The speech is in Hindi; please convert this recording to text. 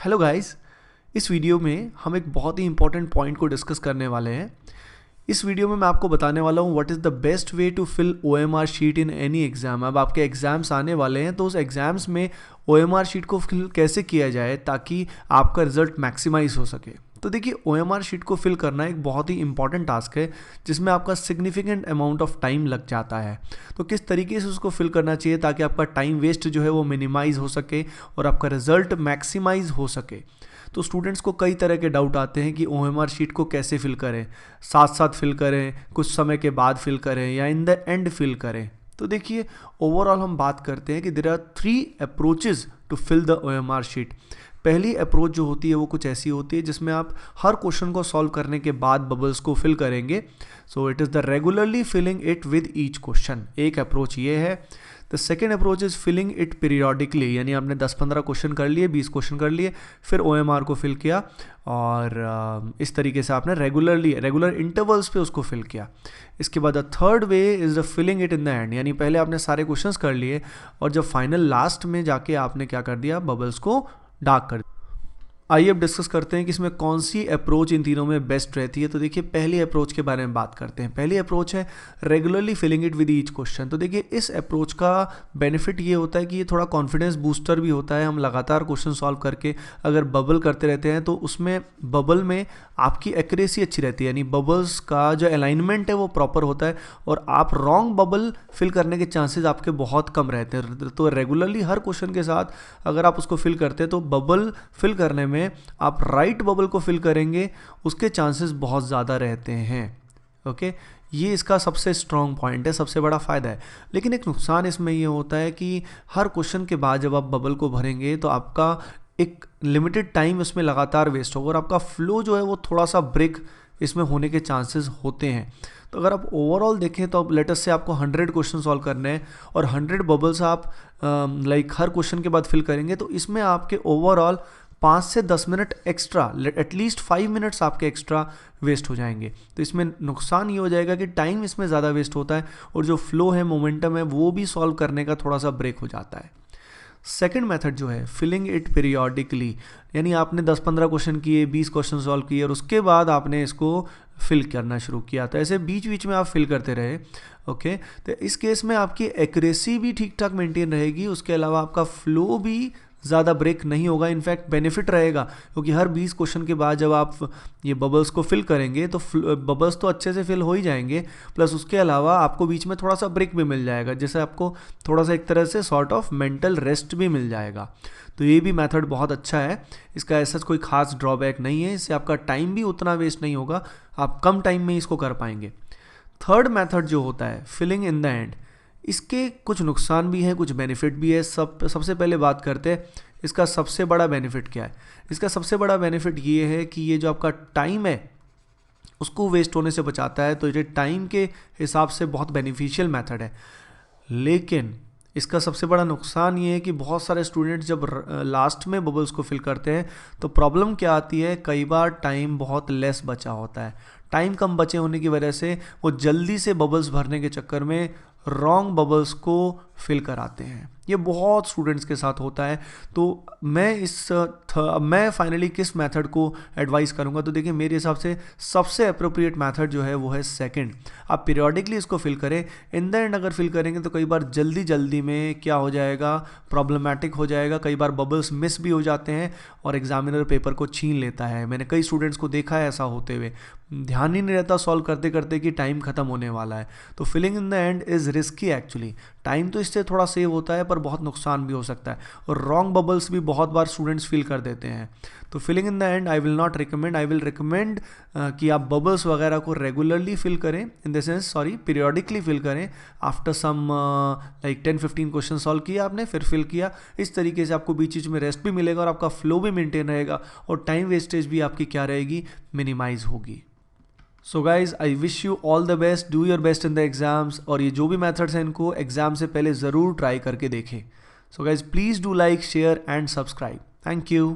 हेलो गाइस, इस वीडियो में हम एक बहुत ही इंपॉर्टेंट पॉइंट को डिस्कस करने वाले हैं। इस वीडियो में मैं आपको बताने वाला हूँ what is the best way to fill OMR sheet in any exam. अब आपके एग्ज़ाम्स आने वाले हैं तो उस एग्ज़ाम्स में OMR शीट को फिल कैसे किया जाए ताकि आपका रिजल्ट मैक्सिमाइज हो सके। तो देखिए, OMR शीट को फिल करना एक बहुत ही इंपॉर्टेंट टास्क है जिसमें आपका सिग्निफिकेंट अमाउंट ऑफ टाइम लग जाता है। तो किस तरीके से उसको फिल करना चाहिए ताकि आपका टाइम वेस्ट जो है वो मिनिमाइज हो सके और आपका रिजल्ट मैक्सिमाइज हो सके। तो स्टूडेंट्स को कई तरह के डाउट आते हैं कि OMR शीट को कैसे फिल करें, साथ साथ फिल करें, कुछ समय के बाद फिल करें या इन द एंड फिल करें। तो देखिए, ओवरऑल हम बात करते हैं कि there are 3 approaches to fill the OMR sheet. पहली अप्रोच जो होती है वो कुछ ऐसी होती है जिसमें आप हर क्वेश्चन को सॉल्व करने के बाद बबल्स को फिल करेंगे। So it is the regularly filling it with each question. एक अप्रोच ये है। The second approach is filling it periodically, यानी आपने 10-15 क्वेश्चन कर लिए, 20 क्वेश्चन कर लिए, फिर OMR को फिल किया और इस तरीके से आपने रेगुलर इंटरवल्स पे उसको फिल किया। इसके बाद the third way is the filling it in the end, यानी पहले आपने सारे क्वेश्चंस कर लिए और जब फाइनल लास्ट में जाके आपने क्या कर दिया, बबल्स को डार्क कर। आइए अब डिस्कस करते हैं कि इसमें कौन सी अप्रोच इन तीनों में बेस्ट रहती है। तो देखिए, पहली अप्रोच के बारे में बात करते हैं। पहली अप्रोच है regularly filling it with each question. तो देखिए, इस अप्रोच का बेनिफिट ये होता है कि ये थोड़ा कॉन्फिडेंस बूस्टर भी होता है। हम लगातार क्वेश्चन सॉल्व करके अगर बबल करते रहते हैं तो उसमें बबल में आपकी एक्यूरेसी अच्छी रहती है, यानी बबल्स का जो अलाइनमेंट है वो प्रॉपर होता है और आप रॉन्ग बबल फिल करने के चांसेस आपके बहुत कम रहते हैं। तो रेगुलरली हर क्वेश्चन के साथ अगर आप उसको फिल करते हैं तो बबल फिल करने में आप राइट बबल को फिल करेंगे, उसके चांसेस बहुत ज़्यादा रहते हैं। ओके, ये इसका सबसे स्ट्रॉन्ग पॉइंट है, सबसे बड़ा फ़ायदा है। लेकिन एक नुकसान इसमें ये होता है कि हर क्वेश्चन के बाद जब आप बबल को भरेंगे तो आपका एक लिमिटेड टाइम उसमें लगातार वेस्ट होगा और आपका फ्लो जो है वो थोड़ा सा ब्रेक इसमें होने के चांसेस होते हैं। तो अगर आप ओवरऑल देखें तो अब लेटेस्ट से आपको 100 क्वेश्चन सॉल्व करने हैं और 100 बबल्स आप हर क्वेश्चन के बाद फिल करेंगे तो इसमें आपके ओवरऑल 5 से 10 मिनट एक्स्ट्रा, एटलीस्ट 5 मिनट्स आपके एक्स्ट्रा वेस्ट हो जाएंगे। तो इसमें नुकसान ये हो जाएगा कि टाइम इसमें ज़्यादा वेस्ट होता है और जो फ्लो है, मोमेंटम है, वो भी सॉल्व करने का थोड़ा सा ब्रेक हो जाता है। सेकंड मेथड जो है फिलिंग इट पीरियोडिकली, यानी आपने 10-15 क्वेश्चन किए, 20 क्वेश्चन सॉल्व किए और उसके बाद आपने इसको फिल करना शुरू किया। तो ऐसे बीच बीच में आप फिल करते रहे। ओके, तो इस केस में आपकी एक्यूरेसी भी ठीक ठाक मेंटेन रहेगी, उसके अलावा आपका फ्लो भी ज़्यादा ब्रेक नहीं होगा। इनफैक्ट बेनिफिट रहेगा क्योंकि हर 20 क्वेश्चन के बाद जब आप ये बबल्स को फिल करेंगे तो बबल्स तो अच्छे से फिल हो ही जाएंगे, प्लस उसके अलावा आपको बीच में थोड़ा सा ब्रेक भी मिल जाएगा, जैसे आपको थोड़ा सा एक तरह से सॉर्ट ऑफ मेंटल रेस्ट भी मिल जाएगा। तो ये भी मेथड बहुत अच्छा है, इसका ऐसा कोई खास ड्रॉबैक नहीं है, इससे आपका टाइम भी उतना वेस्ट नहीं होगा, आप कम टाइम में इसको कर पाएंगे। थर्ड मेथड जो होता है फिलिंग इन द एंड, इसके कुछ नुकसान भी हैं, कुछ बेनिफिट भी है। सबसे पहले बात करते हैं इसका सबसे बड़ा बेनिफिट क्या है। इसका सबसे बड़ा बेनिफिट ये है कि ये जो आपका टाइम है उसको वेस्ट होने से बचाता है, तो ये टाइम के हिसाब से बहुत बेनिफिशियल मेथड है। लेकिन इसका सबसे बड़ा नुकसान ये है कि बहुत सारे स्टूडेंट्स जब लास्ट में बबल्स को फिल करते हैं तो प्रॉब्लम क्या आती है, कई बार टाइम बहुत लेस बचा होता है। टाइम कम बचे होने की वजह से वो जल्दी से बबल्स भरने के चक्कर में रॉन्ग बबल्स को फिल कराते हैं। ये बहुत स्टूडेंट्स के साथ होता है। तो मैं फाइनली किस मेथड को एडवाइस करूंगा, तो देखिए, मेरे हिसाब से सबसे अप्रोप्रिएट मेथड जो है वो है सेकंड। आप पीरियोडिकली इसको फिल करें, इन द एंड अगर फिल करेंगे तो कई बार जल्दी में क्या हो जाएगा, प्रॉब्लमेटिक हो जाएगा। कई बार बबल्स मिस भी हो जाते हैं और एग्जामिनर पेपर को छीन लेता है। मैंने कई स्टूडेंट्स को देखा है ऐसा होते हुए, ध्यान ही नहीं रहता सॉल्व करते करते कि टाइम खत्म होने वाला है। तो filling in the end is risky actually. Time तो इससे थोड़ा सेव होता है पर बहुत नुकसान भी हो सकता है और रॉन्ग बबल्स भी बहुत बार स्टूडेंट्स फिल कर देते हैं। तो filling in the end I will not recommend. I will recommend कि आप बबल्स वगैरह को रेगुलरली फिल करें, in the sense periodically fill करें। आफ्टर सम 10-15 क्वेश्चन सॉल्व किया आपने, फिर फिल किया। इस तरीके से आपको बीच बीच में रेस्ट भी मिलेगा और आपका फ्लो भी मेंटेन रहेगा और टाइम वेस्टेज भी आपकी क्या रहेगी, मिनिमाइज होगी। So guys, I wish you all the best, do your best in the exams. और ये जो भी मेथड्स हैं इनको एग्जाम से पहले ज़रूर ट्राई करके देखें। So guys, please do like, share and subscribe. Thank you.